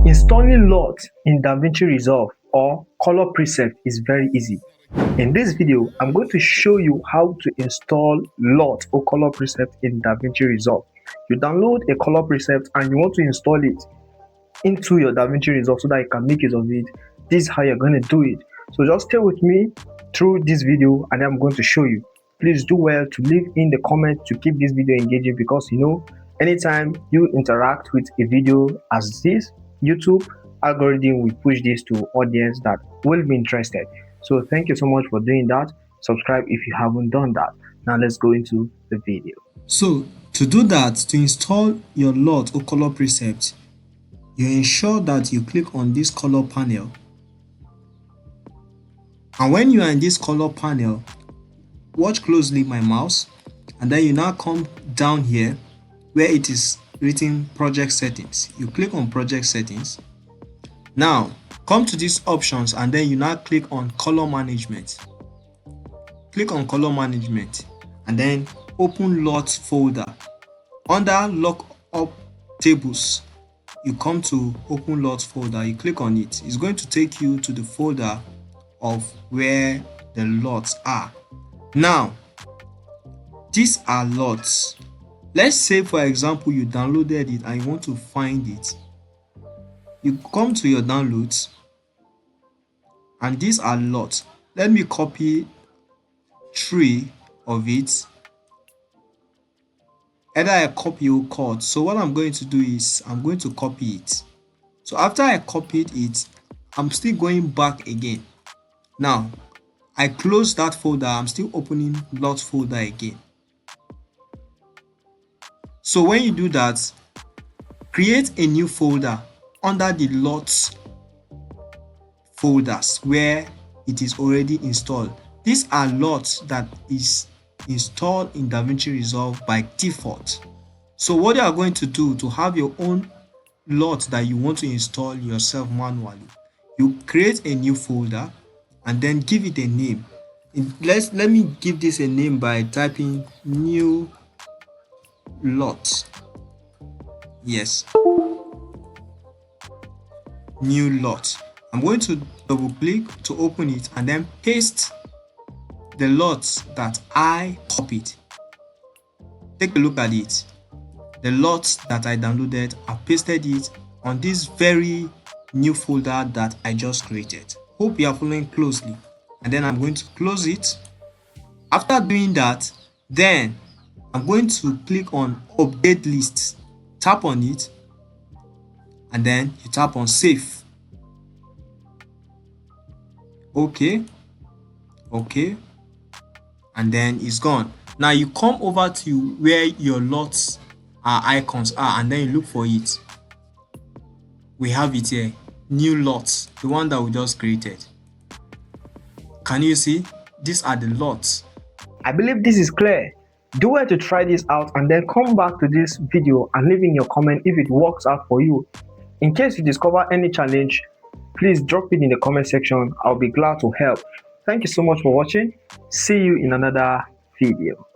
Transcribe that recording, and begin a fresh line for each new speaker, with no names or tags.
Installing LUTs in DaVinci Resolve or color preset is very easy. In this video, I'm going to show you how to install LUT or color preset in DaVinci Resolve. You download a color preset and you want to install it into your DaVinci Resolve so that you can make use of it. This is how you're going to do it. So just stay with me through this video and I'm going to show you. Please do well to leave in the comment to keep this video engaging, because anytime you interact with a video as this, YouTube algorithm will push this to audience that will be interested. So thank you so much for doing that. Subscribe if you haven't done that. Now let's go into the video.
So to do that, to install your LUT or color preset, you ensure that you click on this color panel, and when you are in this color panel, watch closely my mouse, and then you now come down here where it is written project settings. You click on project settings. Now come to these options and then you now click on color management. Click on color management and then open LUT folder. Under lookup tables, you come to open LUT folder. You click on it. It's going to take you to the folder of where the LUTs are. Now these are LUTs. Let's say for example you downloaded it and you want to find it. You come to your downloads and these are LUTs. Let me copy 3 of it. Either I copy or cut. So what I'm going to do is I'm going to copy it. So after I copied it, I'm still going back again. Now I close that folder. I'm still opening LUT folder again. So when you do that, create a new folder under the LUTs folders where it is already installed. These are LUTs that is installed in DaVinci Resolve by default. So what you are going to do to have your own LUT that you want to install yourself manually, you create a new folder and then give it a name. Let me give this a name by typing new LUT. Yes, new LUT. I'm going to double click to open it and then paste the LUTs that I copied. Take a look at it. The LUTs that I downloaded, I pasted it on this very new folder that I just created. Hope you are following closely. And then I'm going to close it. After doing that, then I'm going to click on update lists. Tap on it and then you tap on save. Okay, and then it's gone. Now you come over to where your LUTs icons are and then you look for it. We have it here, new LUTs, the one that we just created. Can you see? These are the LUTs.
I believe this is clear. Do well to try this out and then come back to this video and leave in your comment if it works out for you. In case you discover any challenge, please drop it in the comment section. I'll be glad to help. Thank you so much for watching. See you in another video.